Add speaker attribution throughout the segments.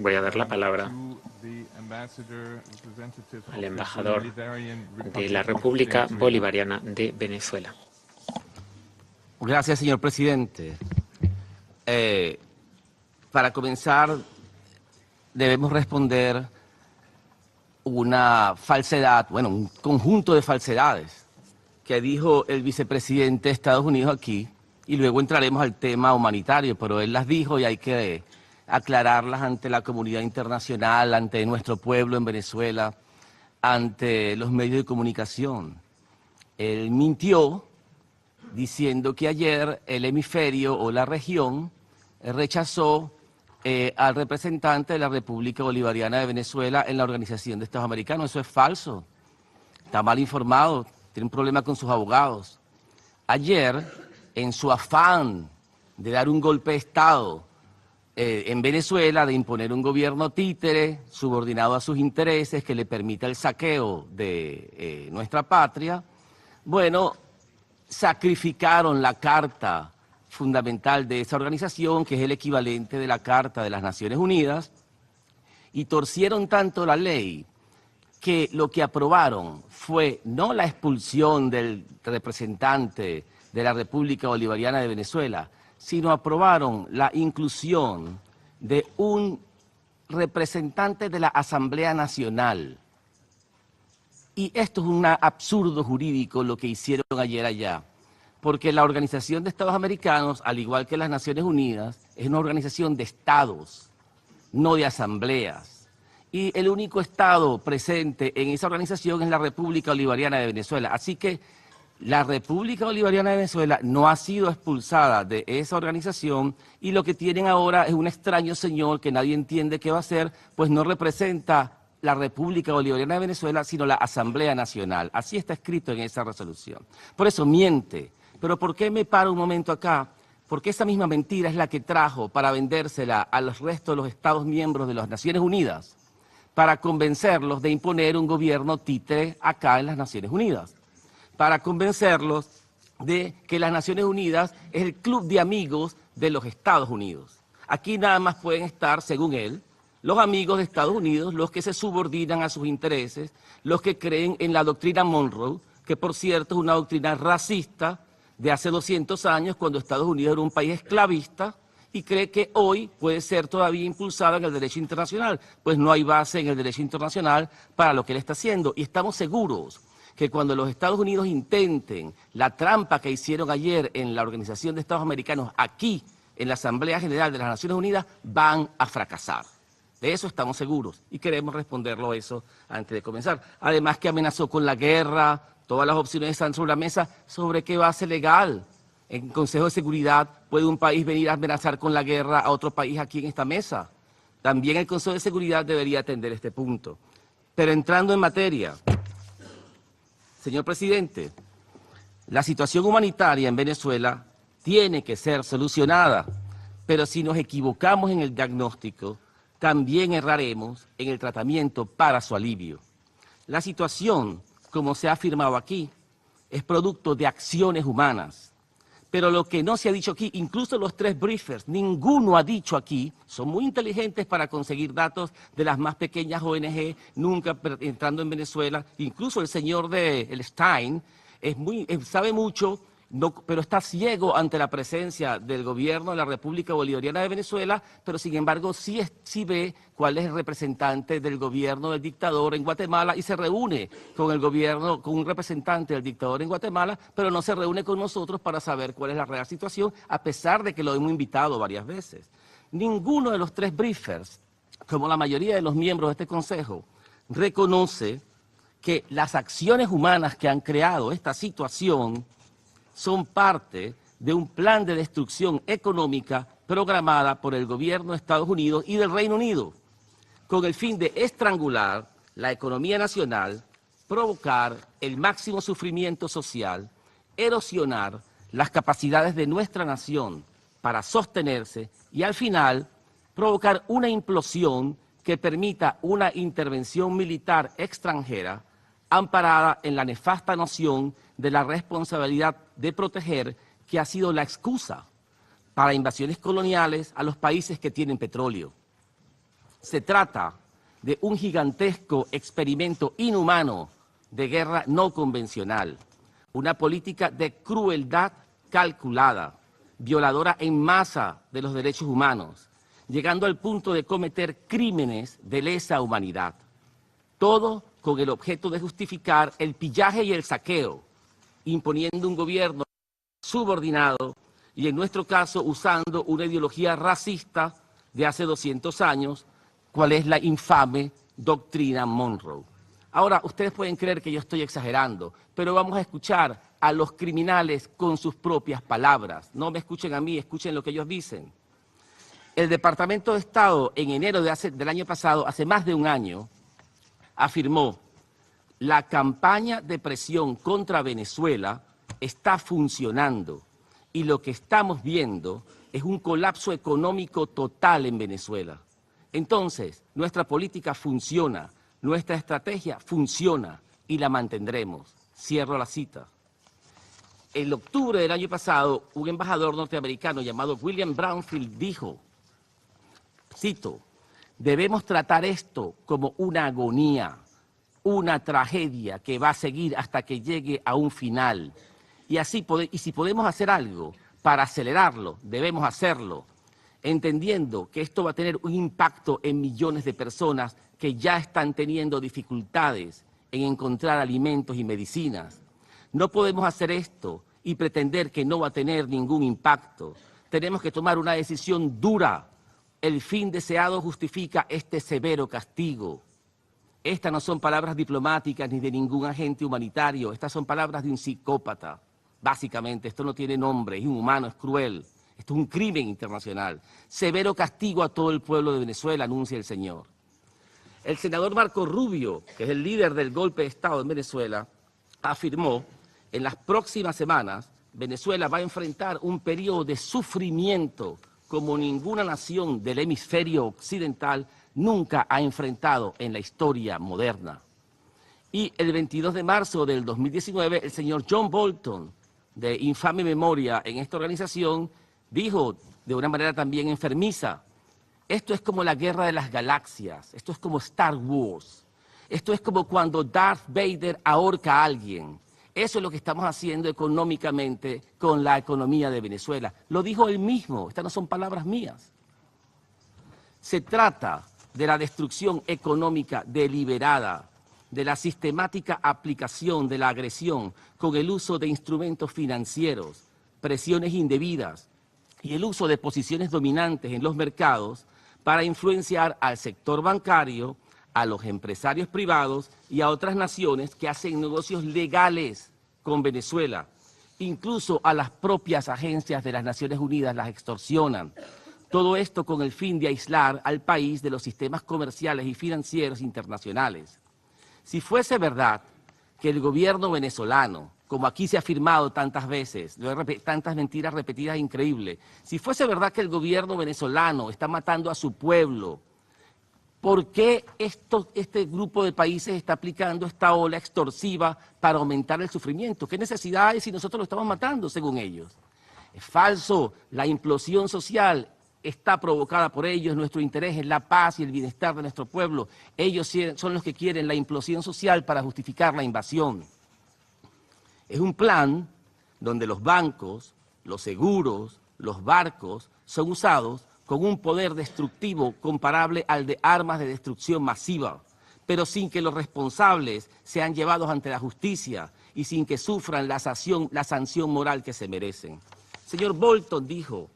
Speaker 1: voy a dar la palabra al embajador de la República Bolivariana de Venezuela.
Speaker 2: Gracias, señor presidente. Para comenzar, debemos responder una falsedad, bueno, un conjunto de falsedades que dijo el vicepresidente de Estados Unidos aquí, y luego entraremos al tema humanitario, pero él las dijo y hay que aclararlas ante la comunidad internacional, ante nuestro pueblo en Venezuela, ante los medios de comunicación. Él mintió diciendo que ayer el hemisferio o la región rechazó al representante de la República Bolivariana de Venezuela en la Organización de Estados Americanos. Eso es falso. Está mal informado, tiene un problema con sus abogados. Ayer, en su afán de dar un golpe de Estado en Venezuela, de imponer un gobierno títere subordinado a sus intereses que le permita el saqueo de nuestra patria, bueno, sacrificaron la carta fundamental de esa organización, que es el equivalente de la Carta de las Naciones Unidas, y torcieron tanto la ley que lo que aprobaron fue no la expulsión del representante de la República Bolivariana de Venezuela, sino aprobaron la inclusión de un representante de la Asamblea Nacional. Y esto es un absurdo jurídico lo que hicieron ayer allá, porque la Organización de Estados Americanos, al igual que las Naciones Unidas, es una organización de estados, no de asambleas. Y el único estado presente en esa organización es la República Bolivariana de Venezuela. Así que la República Bolivariana de Venezuela no ha sido expulsada de esa organización, y lo que tienen ahora es un extraño señor que nadie entiende qué va a hacer, pues no representa la República Bolivariana de Venezuela, sino la Asamblea Nacional. Así está escrito en esa resolución. Por eso miente. Pero ¿por qué me paro un momento acá? Porque esa misma mentira es la que trajo para vendérsela a los restos de los Estados miembros de las Naciones Unidas, para convencerlos de imponer un gobierno títere acá en las Naciones Unidas, para convencerlos de que las Naciones Unidas es el club de amigos de los Estados Unidos. Aquí nada más pueden estar, según él, los amigos de Estados Unidos, los que se subordinan a sus intereses, los que creen en la doctrina Monroe, que por cierto es una doctrina racista de hace 200 años, cuando Estados Unidos era un país esclavista, y cree que hoy puede ser todavía impulsada en el derecho internacional. Pues no hay base en el derecho internacional para lo que él está haciendo, y estamos seguros que cuando los Estados Unidos intenten la trampa que hicieron ayer en la Organización de Estados Americanos, aquí en la Asamblea General de las Naciones Unidas, van a fracasar. De eso estamos seguros y queremos responderlo a eso antes de comenzar. Además que amenazó con la guerra, todas las opciones están sobre la mesa. ¿Sobre qué base legal? En Consejo de Seguridad puede un país venir a amenazar con la guerra a otro país aquí en esta mesa. También el Consejo de Seguridad debería atender este punto. Pero entrando en materia, señor presidente, la situación humanitaria en Venezuela tiene que ser solucionada, pero si nos equivocamos en el diagnóstico, también erraremos en el tratamiento para su alivio. La situación, como se ha afirmado aquí, es producto de acciones humanas. Pero lo que no se ha dicho aquí, incluso los tres briefers, ninguno ha dicho aquí, son muy inteligentes para conseguir datos de las más pequeñas ONG, nunca entrando en Venezuela. Incluso el señor el Stein sabe mucho, pero está ciego ante la presencia del gobierno de la República Bolivariana de Venezuela, pero sin embargo sí ve cuál es el representante del gobierno del dictador en Guatemala y se reúne con el gobierno, con un representante del dictador en Guatemala, pero no se reúne con nosotros para saber cuál es la real situación, a pesar de que lo hemos invitado varias veces. Ninguno de los tres briefers, como la mayoría de los miembros de este Consejo, reconoce que las acciones humanas que han creado esta situación son parte de un plan de destrucción económica programada por el gobierno de Estados Unidos y del Reino Unido, con el fin de estrangular la economía nacional, provocar el máximo sufrimiento social, erosionar las capacidades de nuestra nación para sostenerse y al final provocar una implosión que permita una intervención militar extranjera amparada en la nefasta noción de la responsabilidad de proteger, que ha sido la excusa para invasiones coloniales a los países que tienen petróleo. Se trata de un gigantesco experimento inhumano de guerra no convencional, una política de crueldad calculada, violadora en masa de los derechos humanos, llegando al punto de cometer crímenes de lesa humanidad. Todo con el objeto de justificar el pillaje y el saqueo, imponiendo un gobierno subordinado y, en nuestro caso, usando una ideología racista de hace 200 años, cual es la infame doctrina Monroe. Ahora, ustedes pueden creer que yo estoy exagerando, pero vamos a escuchar a los criminales con sus propias palabras. No me escuchen a mí, escuchen lo que ellos dicen. El Departamento de Estado, en enero del año pasado, hace más de un año, afirmó: la campaña de presión contra Venezuela está funcionando y lo que estamos viendo es un colapso económico total en Venezuela. Entonces, nuestra política funciona, nuestra estrategia funciona y la mantendremos. Cierro la cita. En octubre del año pasado, un embajador norteamericano llamado William Brownfield dijo, cito, debemos tratar esto como una agonía, una tragedia que va a seguir hasta que llegue a un final. Y si podemos hacer algo para acelerarlo, debemos hacerlo, entendiendo que esto va a tener un impacto en millones de personas que ya están teniendo dificultades en encontrar alimentos y medicinas. No podemos hacer esto y pretender que no va a tener ningún impacto. Tenemos que tomar una decisión dura. El fin deseado justifica este severo castigo. Estas no son palabras diplomáticas ni de ningún agente humanitario. Estas son palabras de un psicópata. Básicamente, esto no tiene nombre, es inhumano, es cruel. Esto es un crimen internacional. Severo castigo a todo el pueblo de Venezuela, anuncia el señor. El senador Marco Rubio, que es el líder del golpe de Estado en Venezuela, afirmó: en las próximas semanas, Venezuela va a enfrentar un periodo de sufrimiento como ninguna nación del hemisferio occidental nunca ha enfrentado en la historia moderna. Y el 22 de marzo del 2019, el señor John Bolton, de infame memoria en esta organización, dijo de una manera también enfermiza: esto es como la guerra de las galaxias, esto es como Star Wars, esto es como cuando Darth Vader ahorca a alguien. Eso es lo que estamos haciendo económicamente con la economía de Venezuela. Lo dijo él mismo, estas no son palabras mías. Se trata de la destrucción económica deliberada, de la sistemática aplicación de la agresión con el uso de instrumentos financieros, presiones indebidas y el uso de posiciones dominantes en los mercados para influenciar al sector bancario, a los empresarios privados y a otras naciones que hacen negocios legales con Venezuela. Incluso a las propias agencias de las Naciones Unidas las extorsionan. Todo esto con el fin de aislar al país de los sistemas comerciales y financieros internacionales. Si fuese verdad que el gobierno venezolano, como aquí se ha afirmado tantas veces, tantas mentiras repetidas increíbles, si fuese verdad que el gobierno venezolano está matando a su pueblo, ¿por qué este grupo de países está aplicando esta ola extorsiva para aumentar el sufrimiento? ¿Qué necesidad hay si nosotros lo estamos matando, según ellos? Es falso. La implosión social está provocada por ellos. Nuestro interés es la paz y el bienestar de nuestro pueblo. Ellos son los que quieren la implosión social para justificar la invasión. Es un plan donde los bancos, los seguros, los barcos son usados con un poder destructivo comparable al de armas de destrucción masiva, pero sin que los responsables sean llevados ante la justicia y sin que sufran la sanción moral que se merecen. Señor Bolton dijo: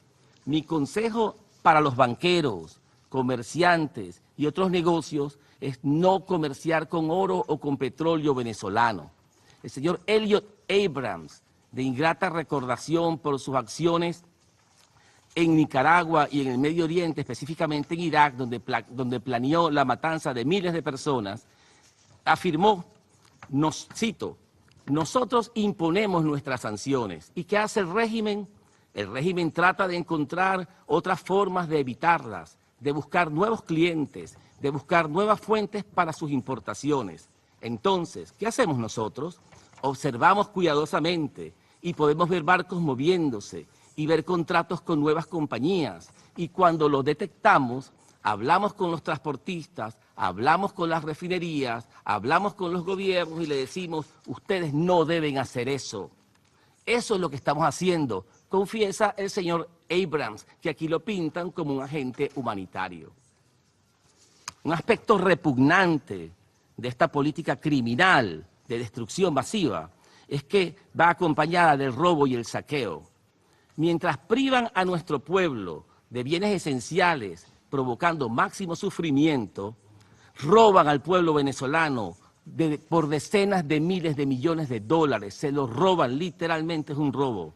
Speaker 2: mi consejo para los banqueros, comerciantes y otros negocios es no comerciar con oro o con petróleo venezolano. El señor Elliot Abrams, de ingrata recordación por sus acciones en Nicaragua y en el Medio Oriente, específicamente en Irak, donde planeó la matanza de miles de personas, afirmó, cito, nosotros imponemos nuestras sanciones. ¿Y qué hace el régimen? El régimen trata de encontrar otras formas de evitarlas, de buscar nuevos clientes, de buscar nuevas fuentes para sus importaciones. Entonces, ¿qué hacemos nosotros? Observamos cuidadosamente y podemos ver barcos moviéndose y ver contratos con nuevas compañías. Y cuando lo detectamos, hablamos con los transportistas, hablamos con las refinerías, hablamos con los gobiernos y le decimos, ustedes no deben hacer eso. Eso es lo que estamos haciendo, confiesa el señor Abrams, que aquí lo pintan como un agente humanitario. Un aspecto repugnante de esta política criminal de destrucción masiva es que va acompañada del robo y el saqueo. Mientras privan a nuestro pueblo de bienes esenciales, provocando máximo sufrimiento, roban al pueblo venezolano por decenas de miles de millones de dólares, se los roban, literalmente es un robo.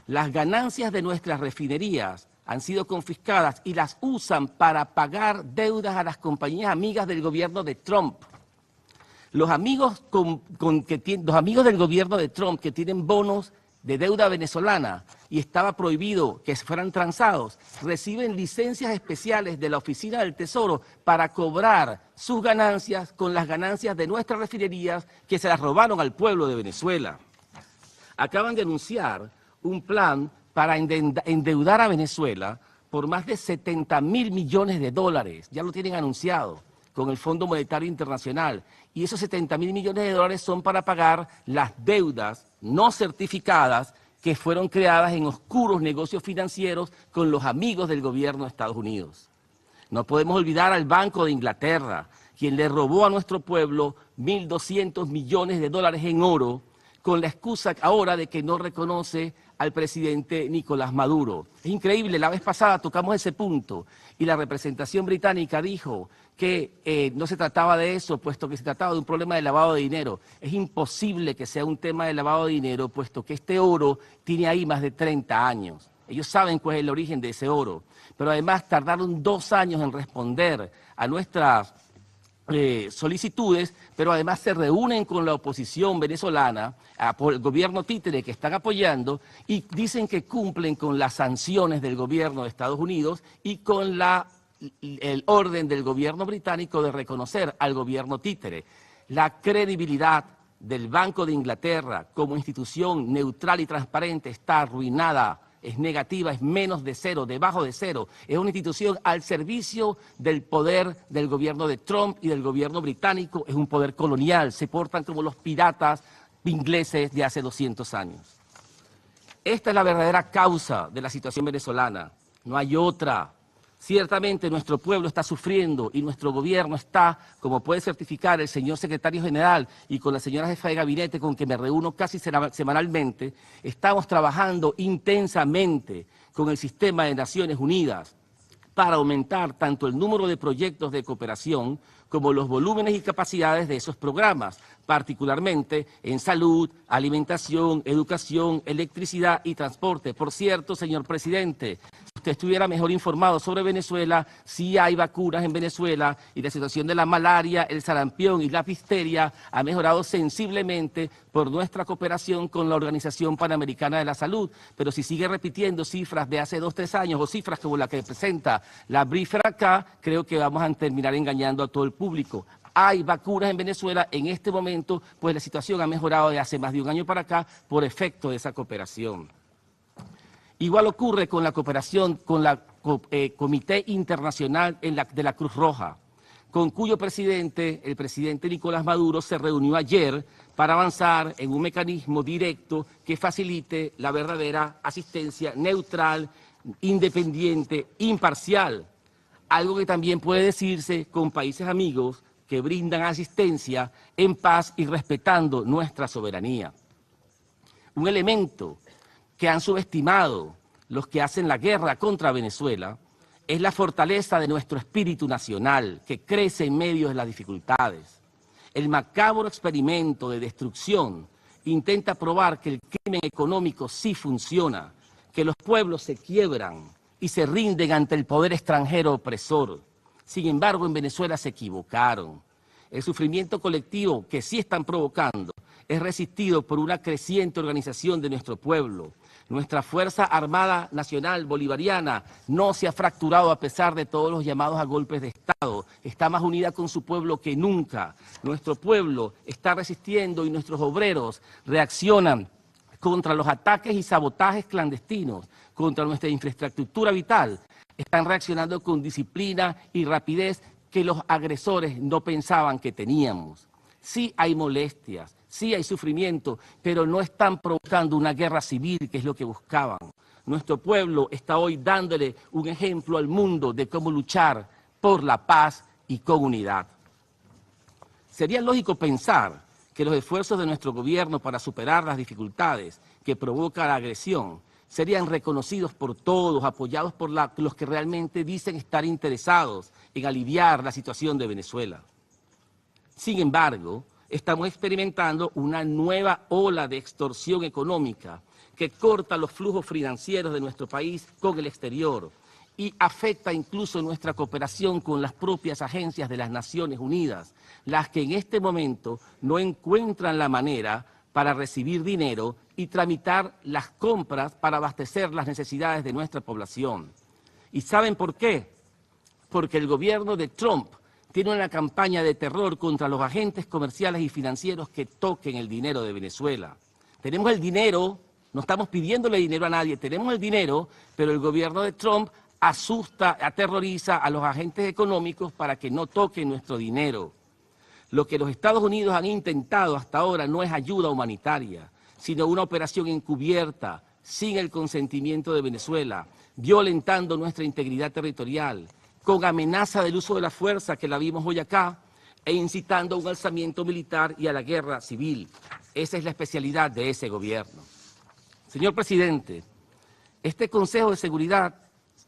Speaker 2: Las ganancias de nuestras refinerías han sido confiscadas y las usan para pagar deudas a las compañías amigas del gobierno de Trump. Los amigos del gobierno de Trump que tienen bonos de deuda venezolana y estaba prohibido que fueran transados, reciben licencias especiales de la Oficina del Tesoro para cobrar sus ganancias con las ganancias de nuestras refinerías que se las robaron al pueblo de Venezuela. Acaban de anunciar un plan para endeudar a Venezuela por más de 70.000 millones de dólares. Ya lo tienen anunciado con el Fondo Monetario Internacional. Y esos 70.000 millones de dólares son para pagar las deudas no certificadas que fueron creadas en oscuros negocios financieros con los amigos del gobierno de Estados Unidos. No podemos olvidar al Banco de Inglaterra, quien le robó a nuestro pueblo 1.200 millones de dólares en oro, con la excusa ahora de que no reconoce al presidente Nicolás Maduro. Es increíble, la vez pasada tocamos ese punto y la representación británica dijo que no se trataba de eso, puesto que se trataba de un problema de lavado de dinero. Es imposible que sea un tema de lavado de dinero, puesto que este oro tiene ahí más de 30 años. Ellos saben cuál es el origen de ese oro, pero además tardaron 2 años en responder a nuestras solicitudes, pero además se reúnen con la oposición venezolana, por el gobierno títere que están apoyando, y dicen que cumplen con las sanciones del gobierno de Estados Unidos y con el orden del gobierno británico de reconocer al gobierno títere. La credibilidad del Banco de Inglaterra como institución neutral y transparente está arruinada. Es negativa, es menos de cero, debajo de cero. Es una institución al servicio del poder del gobierno de Trump y del gobierno británico. Es un poder colonial, se portan como los piratas ingleses de hace 200 años. Esta es la verdadera causa de la situación venezolana, no hay otra. Ciertamente nuestro pueblo está sufriendo y nuestro gobierno está, como puede certificar el señor secretario general y con la señora jefa de gabinete con que me reúno casi semanalmente, estamos trabajando intensamente con el sistema de Naciones Unidas para aumentar tanto el número de proyectos de cooperación como los volúmenes y capacidades de esos programas, particularmente en salud, alimentación, educación, electricidad y transporte. Por cierto, señor presidente, si usted estuviera mejor informado sobre Venezuela, sí hay vacunas en Venezuela y la situación de la malaria, el sarampión y la difteria ha mejorado sensiblemente por nuestra cooperación con la Organización Panamericana de la Salud. Pero si sigue repitiendo cifras de hace 2 o 3 años o cifras como la que presenta la briefer acá, creo que vamos a terminar engañando a todo el público. Hay vacunas en Venezuela en este momento, pues la situación ha mejorado de hace más de 1 año para acá por efecto de esa cooperación. Igual ocurre con la cooperación con la Comité Internacional de la Cruz Roja, con cuyo presidente, el presidente Nicolás Maduro, se reunió ayer para avanzar en un mecanismo directo que facilite la verdadera asistencia neutral, independiente, imparcial. Algo que también puede decirse con países amigos que brindan asistencia en paz y respetando nuestra soberanía. Un elemento que han subestimado los que hacen la guerra contra Venezuela es la fortaleza de nuestro espíritu nacional, que crece en medio de las dificultades. El macabro experimento de destrucción intenta probar que el crimen económico sí funciona, que los pueblos se quiebran y se rinden ante el poder extranjero opresor. Sin embargo, en Venezuela se equivocaron. El sufrimiento colectivo que sí están provocando es resistido por una creciente organización de nuestro pueblo. Nuestra Fuerza Armada Nacional Bolivariana no se ha fracturado a pesar de todos los llamados a golpes de Estado. Está más unida con su pueblo que nunca. Nuestro pueblo está resistiendo y nuestros obreros reaccionan contra los ataques y sabotajes clandestinos, contra nuestra infraestructura vital, están reaccionando con disciplina y rapidez que los agresores no pensaban que teníamos. Sí hay molestias, sí hay sufrimiento, pero no están provocando una guerra civil, que es lo que buscaban. Nuestro pueblo está hoy dándole un ejemplo al mundo de cómo luchar por la paz y con unidad. Sería lógico pensar que los esfuerzos de nuestro gobierno para superar las dificultades que provoca la agresión serían reconocidos por todos, apoyados por los que realmente dicen estar interesados en aliviar la situación de Venezuela. Sin embargo, estamos experimentando una nueva ola de extorsión económica que corta los flujos financieros de nuestro país con el exterior y afecta incluso nuestra cooperación con las propias agencias de las Naciones Unidas, las que en este momento no encuentran la manera para recibir dinero y tramitar las compras para abastecer las necesidades de nuestra población. ¿Y saben por qué? Porque el gobierno de Trump tiene una campaña de terror contra los agentes comerciales y financieros que toquen el dinero de Venezuela. Tenemos el dinero, no estamos pidiéndole dinero a nadie, tenemos el dinero, pero el gobierno de Trump asusta, aterroriza a los agentes económicos para que no toquen nuestro dinero. Lo que los Estados Unidos han intentado hasta ahora no es ayuda humanitaria, sino una operación encubierta, sin el consentimiento de Venezuela, violentando nuestra integridad territorial, con amenaza del uso de la fuerza que la vimos hoy acá, e incitando a un alzamiento militar y a la guerra civil. Esa es la especialidad de ese gobierno. Señor presidente, este Consejo de Seguridad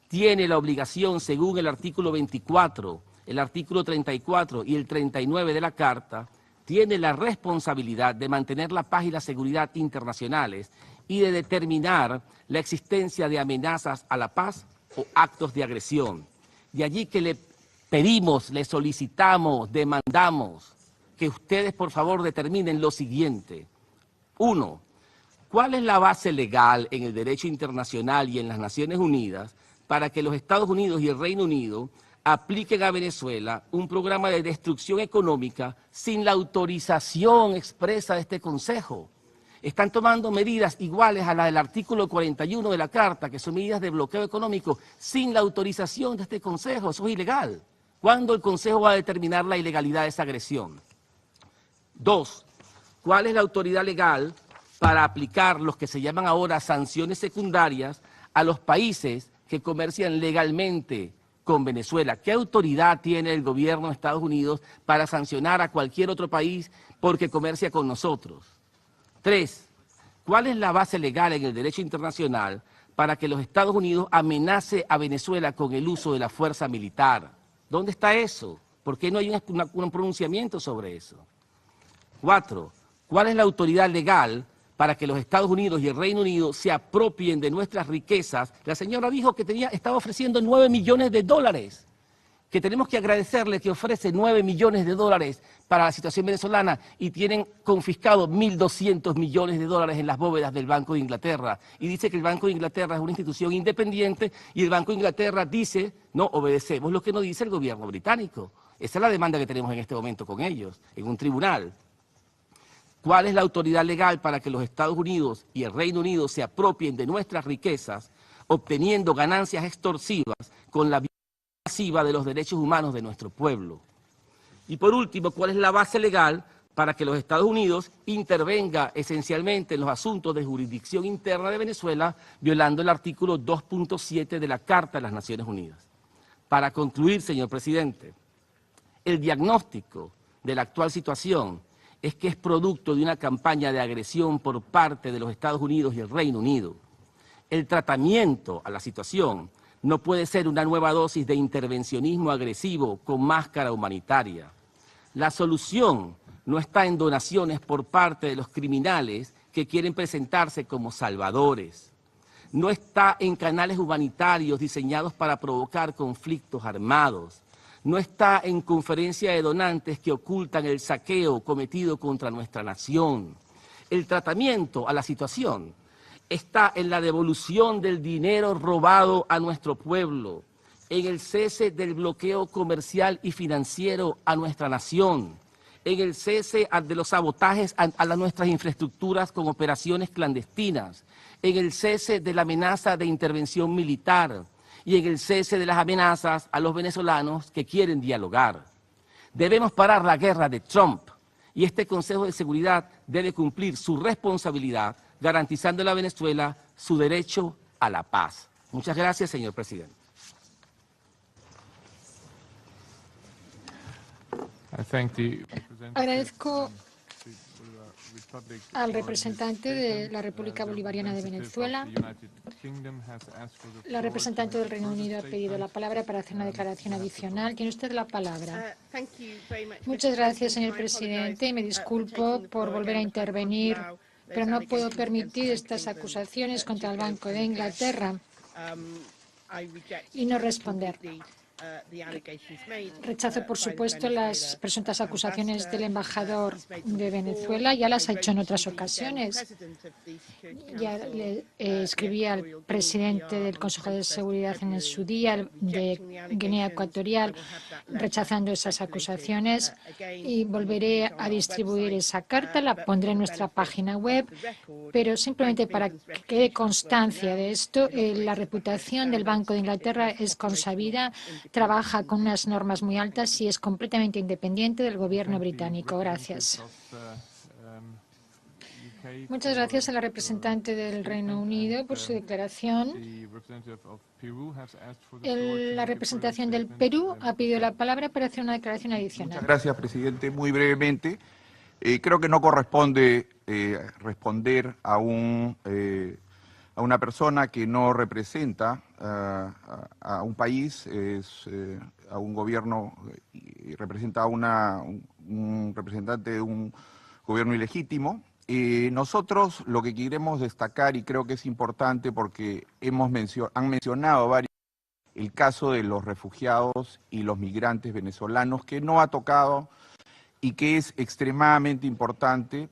Speaker 2: tiene la obligación, según el artículo 24, el artículo 34 y el 39 de la Carta, tiene la responsabilidad de mantener la paz y la seguridad internacionales y de determinar la existencia de amenazas a la paz o actos de agresión. De allí que le pedimos, le solicitamos, demandamos que ustedes por favor determinen lo siguiente. 1. ¿Cuál es la base legal en el derecho internacional y en las Naciones Unidas para que los Estados Unidos y el Reino Unido apliquen a Venezuela un programa de destrucción económica sin la autorización expresa de este Consejo? Están tomando medidas iguales a la del artículo 41 de la Carta, que son medidas de bloqueo económico, sin la autorización de este Consejo. Eso es ilegal. ¿Cuándo el Consejo va a determinar la ilegalidad de esa agresión? 2. ¿Cuál es la autoridad legal para aplicar los que se llaman ahora sanciones secundarias a los países que comercian legalmente con Venezuela? ¿Qué autoridad tiene el gobierno de Estados Unidos para sancionar a cualquier otro país porque comercia con nosotros? 3. ¿Cuál es la base legal en el derecho internacional para que los Estados Unidos amenace a Venezuela con el uso de la fuerza militar? ¿Dónde está eso? ¿Por qué no hay un pronunciamiento sobre eso? 4. ¿Cuál es la autoridad legal para que los Estados Unidos y el Reino Unido se apropien de nuestras riquezas? La señora dijo que estaba ofreciendo 9 millones de dólares, que tenemos que agradecerle que ofrece 9 millones de dólares para la situación venezolana y tienen confiscado 1.200 millones de dólares en las bóvedas del Banco de Inglaterra. Y dice que el Banco de Inglaterra es una institución independiente y el Banco de Inglaterra dice, no, obedecemos lo que nos dice el gobierno británico. Esa es la demanda que tenemos en este momento con ellos, en un tribunal. ¿Cuál es la autoridad legal para que los Estados Unidos y el Reino Unido se apropien de nuestras riquezas, obteniendo ganancias extorsivas con la masiva de los derechos humanos de nuestro pueblo? Y por último, ¿cuál es la base legal para que los Estados Unidos intervenga esencialmente en los asuntos de jurisdicción interna de Venezuela, violando el artículo 2.7 de la Carta de las Naciones Unidas? Para concluir, señor presidente, el diagnóstico de la actual situación es que es producto de una campaña de agresión por parte de los Estados Unidos y el Reino Unido. El tratamiento a la situación no puede ser una nueva dosis de intervencionismo agresivo con máscara humanitaria. La solución no está en donaciones por parte de los criminales que quieren presentarse como salvadores. No está en canales humanitarios diseñados para provocar conflictos armados. No está en conferencia de donantes que ocultan el saqueo cometido contra nuestra nación. El tratamiento a la situación está en la devolución del dinero robado a nuestro pueblo, en el cese del bloqueo comercial y financiero a nuestra nación, en el cese de los sabotajes a nuestras infraestructuras con operaciones clandestinas, en el cese de la amenaza de intervención militar y en el cese de las amenazas a los venezolanos que quieren dialogar. Debemos parar la guerra de Trump y este Consejo de Seguridad debe cumplir su responsabilidad garantizando a Venezuela su derecho a la paz. Muchas gracias, señor presidente.
Speaker 3: Agradezco al representante de la República Bolivariana de Venezuela. La representante del Reino Unido ha pedido la palabra para hacer una declaración adicional. Tiene usted la palabra. Muchas gracias, señor presidente. Me disculpo por volver a intervenir, pero no puedo permitir estas acusaciones contra el Banco de Inglaterra y no responder. Rechazo, por supuesto, las presuntas acusaciones del embajador de Venezuela. Ya las ha hecho en otras ocasiones. Ya le escribí al presidente del Consejo de Seguridad en su día de Guinea Ecuatorial rechazando esas acusaciones y volveré a distribuir esa carta. La pondré en nuestra página web, pero simplemente para que quede constancia de esto, la reputación del Banco de Inglaterra es consabida. Trabaja con unas normas muy altas y es completamente independiente del gobierno británico. Gracias. Muchas gracias a la representante del Reino Unido por su declaración. La representación del Perú ha pedido la palabra para hacer una declaración adicional.
Speaker 4: Muchas gracias, presidente. Muy brevemente, creo que no corresponde responder a una persona que no representa a un país, a un gobierno, y representa a un representante de un gobierno ilegítimo. Nosotros lo que queremos destacar, y creo que es importante porque han mencionado varios, el caso de los refugiados y los migrantes venezolanos, que no ha tocado y que es extremadamente importante.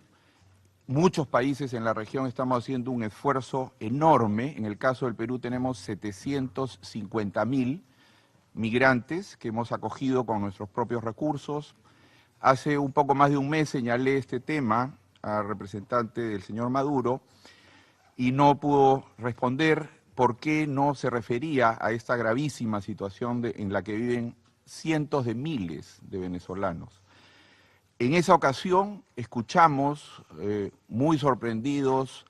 Speaker 4: Muchos países en la región estamos haciendo un esfuerzo enorme. En el caso del Perú tenemos 750.000 migrantes que hemos acogido con nuestros propios recursos. Hace un poco más de un mes señalé este tema al representante del señor Maduro y no pudo responder por qué no se refería a esta gravísima situación en la que viven cientos de miles de venezolanos. En esa ocasión escuchamos, muy sorprendidos,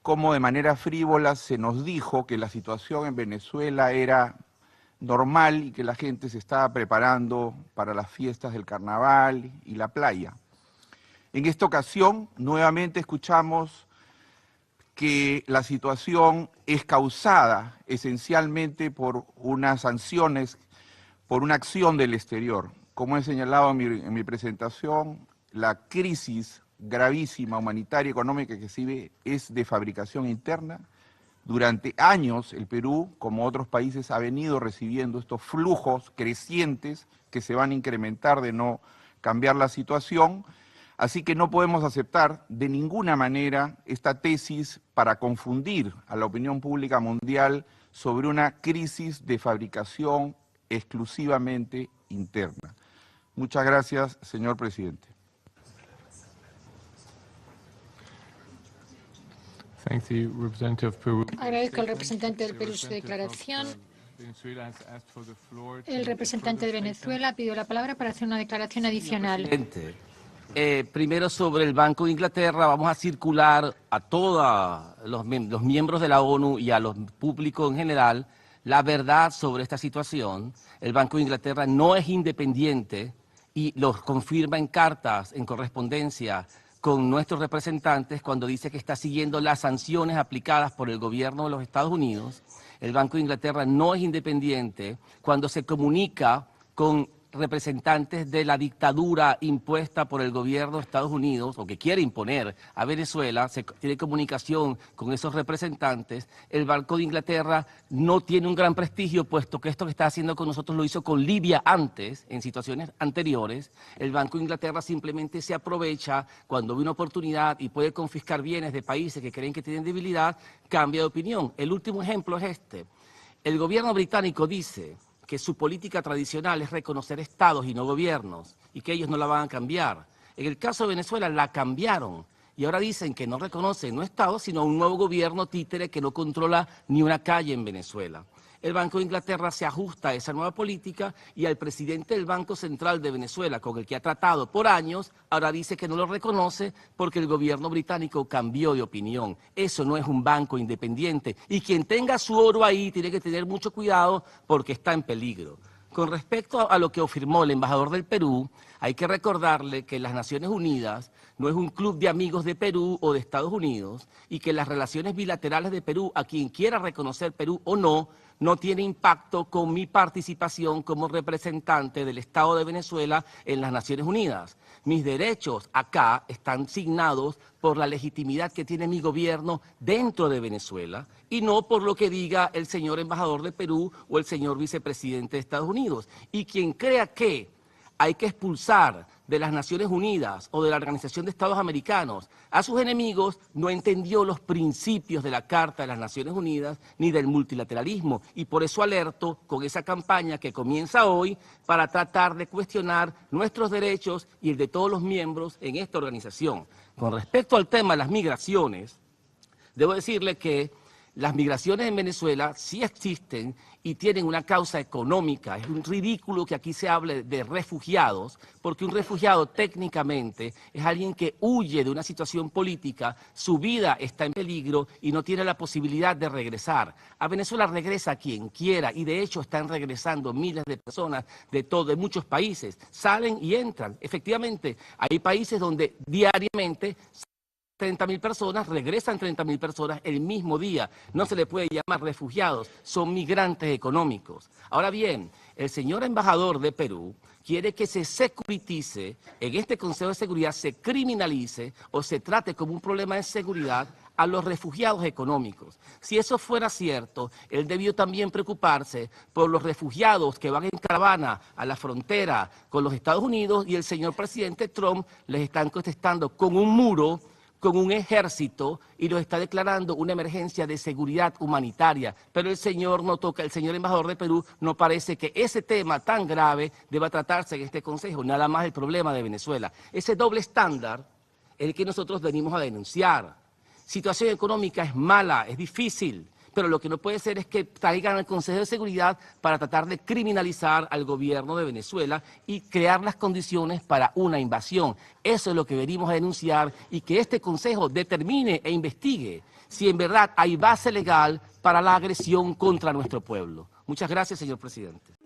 Speaker 4: cómo de manera frívola se nos dijo que la situación en Venezuela era normal y que la gente se estaba preparando para las fiestas del carnaval y la playa. En esta ocasión, nuevamente escuchamos que la situación es causada esencialmente por unas sanciones, por una acción del exterior. Como he señalado en mi presentación, la crisis gravísima humanitaria y económica que se vive es de fabricación interna. Durante años el Perú, como otros países, ha venido recibiendo estos flujos crecientes que se van a incrementar de no cambiar la situación. Así que no podemos aceptar de ninguna manera esta tesis para confundir a la opinión pública mundial sobre una crisis de fabricación exclusivamente interna. Muchas gracias, señor presidente.
Speaker 3: Agradezco al representante del Perú su declaración. El representante de Venezuela pidió la palabra para hacer una declaración adicional.
Speaker 2: Primero, sobre el Banco de Inglaterra, vamos a circular a todos los miembros de la ONU y a los públicos en general la verdad sobre esta situación. El Banco de Inglaterra no es independiente y lo confirma en cartas, en correspondencia con nuestros representantes cuando dice que está siguiendo las sanciones aplicadas por el gobierno de los Estados Unidos. El Banco de Inglaterra no es independiente cuando se comunica con representantes de la dictadura impuesta por el gobierno de Estados Unidos o que quiere imponer a Venezuela, se tiene comunicación con esos representantes. El Banco de Inglaterra no tiene un gran prestigio, puesto que esto que está haciendo con nosotros lo hizo con Libia antes, en situaciones anteriores. El Banco de Inglaterra simplemente se aprovecha cuando ve una oportunidad y puede confiscar bienes de países que creen que tienen debilidad, cambia de opinión. El último ejemplo es este. El gobierno británico dice que su política tradicional es reconocer estados y no gobiernos, y que ellos no la van a cambiar. En el caso de Venezuela la cambiaron, y ahora dicen que no reconocen no estados, sino un nuevo gobierno títere que no controla ni una calle en Venezuela. el Banco de Inglaterra se ajusta a esa nueva política y al presidente del Banco Central de Venezuela, con el que ha tratado por años, ahora dice que no lo reconoce porque el gobierno británico cambió de opinión. Eso no es un banco independiente y quien tenga su oro ahí tiene que tener mucho cuidado porque está en peligro. Con respecto a lo que afirmó el embajador del Perú, hay que recordarle que las Naciones Unidas no es un club de amigos de Perú o de Estados Unidos y que las relaciones bilaterales de Perú, a quien quiera reconocer Perú o no, no tiene impacto con mi participación como representante del Estado de Venezuela en las Naciones Unidas. Mis derechos acá están signados por la legitimidad que tiene mi gobierno dentro de Venezuela y no por lo que diga el señor embajador de Perú o el señor vicepresidente de Estados Unidos. Y quien crea que hay que expulsar de las Naciones Unidas o de la Organización de Estados Americanos a sus enemigos, no entendió los principios de la Carta de las Naciones Unidas ni del multilateralismo. Y por eso alerto con esa campaña que comienza hoy para tratar de cuestionar nuestros derechos y el de todos los miembros en esta organización. Con respecto al tema de las migraciones, debo decirle que las migraciones en Venezuela sí existen y tienen una causa económica. Es un ridículo que aquí se hable de refugiados, porque un refugiado técnicamente es alguien que huye de una situación política, su vida está en peligro y no tiene la posibilidad de regresar. A Venezuela regresa quien quiera y de hecho están regresando miles de personas de muchos países. Salen y entran. Efectivamente, hay países donde diariamente 30.000 personas, regresan 30.000 personas el mismo día. No se le puede llamar refugiados, son migrantes económicos. Ahora bien, el señor embajador de Perú quiere que se securitice, en este Consejo de Seguridad se criminalice o se trate como un problema de seguridad a los refugiados económicos. Si eso fuera cierto, él debió también preocuparse por los refugiados que van en caravana a la frontera con los Estados Unidos y el señor presidente Trump les están contestando con un muro, con un ejército y los está declarando una emergencia de seguridad humanitaria. Pero el señor embajador de Perú no parece que ese tema tan grave deba tratarse en este Consejo, nada más el problema de Venezuela. Ese doble estándar es el que nosotros venimos a denunciar. Situación económica es mala, es difícil, pero lo que no puede ser es que traigan al Consejo de Seguridad para tratar de criminalizar al gobierno de Venezuela y crear las condiciones para una invasión. Eso es lo que venimos a denunciar y que este Consejo determine e investigue si en verdad hay base legal para la agresión contra nuestro pueblo. Muchas gracias, señor presidente.